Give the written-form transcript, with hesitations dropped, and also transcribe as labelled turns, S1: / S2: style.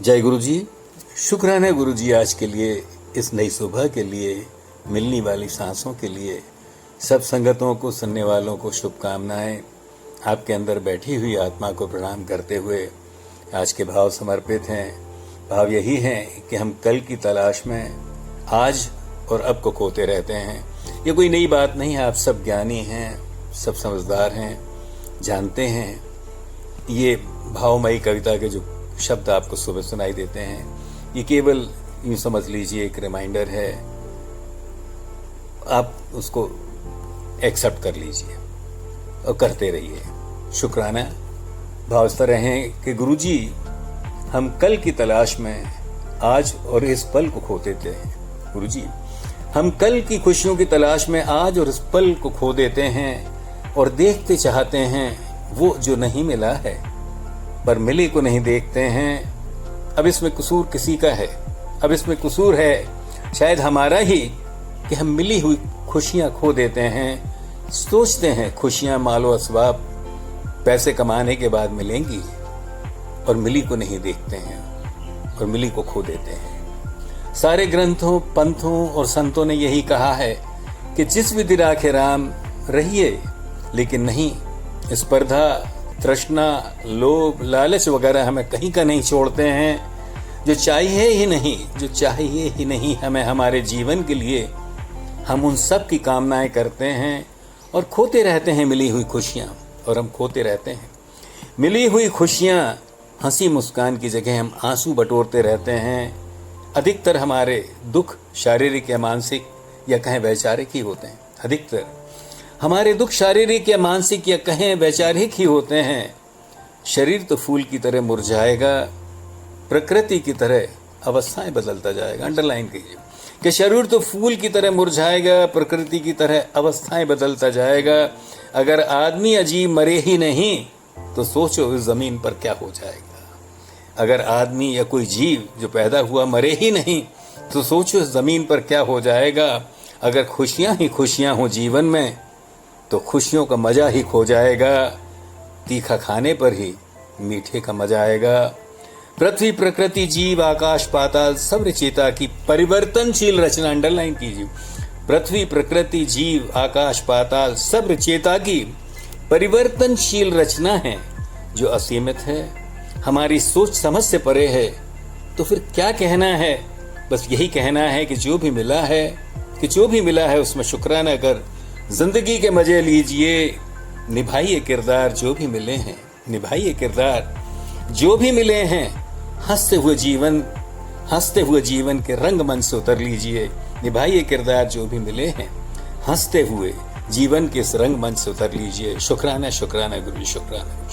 S1: जय गुरु जी। शुक्राना गुरु जी आज के लिए, इस नई सुबह के लिए, मिलने वाली सांसों के लिए। सब संगतों को, सुनने वालों को शुभकामनाएं। आपके अंदर बैठी हुई आत्मा को प्रणाम करते हुए आज के भाव समर्पित हैं। भाव यही है कि हम कल की तलाश में आज और अब को खोते रहते हैं। ये कोई नई बात नहीं है, आप सब ज्ञानी हैं, सब समझदार हैं, जानते हैं। ये भावमयी कविता के जो शब्द आपको सुबह सुनाई देते हैं, ये केवल यूं समझ लीजिए एक रिमाइंडर है। आप उसको एक्सेप्ट कर लीजिए और करते रहिए। शुक्राना भाव इस तरह है कि गुरुजी, हम कल की तलाश में आज और इस पल को खो देते हैं। गुरुजी, हम कल की खुशियों की तलाश में आज और इस पल को खो देते हैं और देखते चाहते हैं वो जो नहीं मिला है, पर मिले को नहीं देखते हैं। अब इसमें कसूर किसी का है? अब इसमें कसूर है शायद हमारा ही कि हम मिली हुई खुशियां खो देते हैं। सोचते हैं खुशियां मालो असबाब पैसे कमाने के बाद मिलेंगी, और मिली को नहीं देखते हैं और मिली को खो देते हैं। सारे ग्रंथों, पंथों और संतों ने यही कहा है कि जिस विधि राखे राम रहिए, लेकिन नहीं स्पर्धा, तृष्णा, लोभ, लालच वगैरह हमें कहीं का नहीं छोड़ते हैं। जो चाहिए ही नहीं हमें हमारे जीवन के लिए, हम उन सब की कामनाएं करते हैं और खोते रहते हैं मिली हुई खुशियां। और हम खोते रहते हैं मिली हुई खुशियां। हंसी मुस्कान की जगह हम आंसू बटोरते रहते हैं। अधिकतर हमारे दुख शारीरिक या मानसिक या कहें वैचारिक ही होते हैं। अधिकतर हमारे दुख शारीरिक या मानसिक या कहें वैचारिक ही होते हैं। शरीर तो फूल की तरह मुरझाएगा, प्रकृति की तरह अवस्थाएं बदलता जाएगा। अंडरलाइन कीजिए कि शरीर तो फूल की तरह मुरझाएगा, प्रकृति की तरह अवस्थाएं बदलता जाएगा। अगर आदमी अजीब मरे ही नहीं तो सोचो इस जमीन पर क्या हो जाएगा। अगर आदमी या कोई जीव जो पैदा हुआ मरे ही नहीं तो सोचो इस जमीन पर क्या हो जाएगा। अगर खुशियां ही खुशियां हो जीवन में तो खुशियों का मजा ही खो जाएगा। तीखा खाने पर ही मीठे का मजा आएगा। पृथ्वी, प्रकृति, जीव, आकाश, पाताल सब रचयिता की परिवर्तनशील रचना। अंडरलाइन कीजिए, पृथ्वी, प्रकृति, जीव, आकाश, पाताल सब रचयिता की परिवर्तनशील रचना है जो असीमित है, हमारी सोच समझ से परे है। तो फिर क्या कहना है? बस यही कहना है कि जो भी मिला है उसमें शुक्राना कर जिंदगी के मजे लीजिए। निभाइए किरदार जो भी मिले हैं, निभाइए किरदार जो भी मिले हैं। हंसते हुए जीवन के रंग मन से उतर लीजिए। निभाइए किरदार जो भी मिले हैं, हंसते हुए जीवन के इस रंग मन से उतर लीजिए। शुक्राना गुरु, शुक्राना।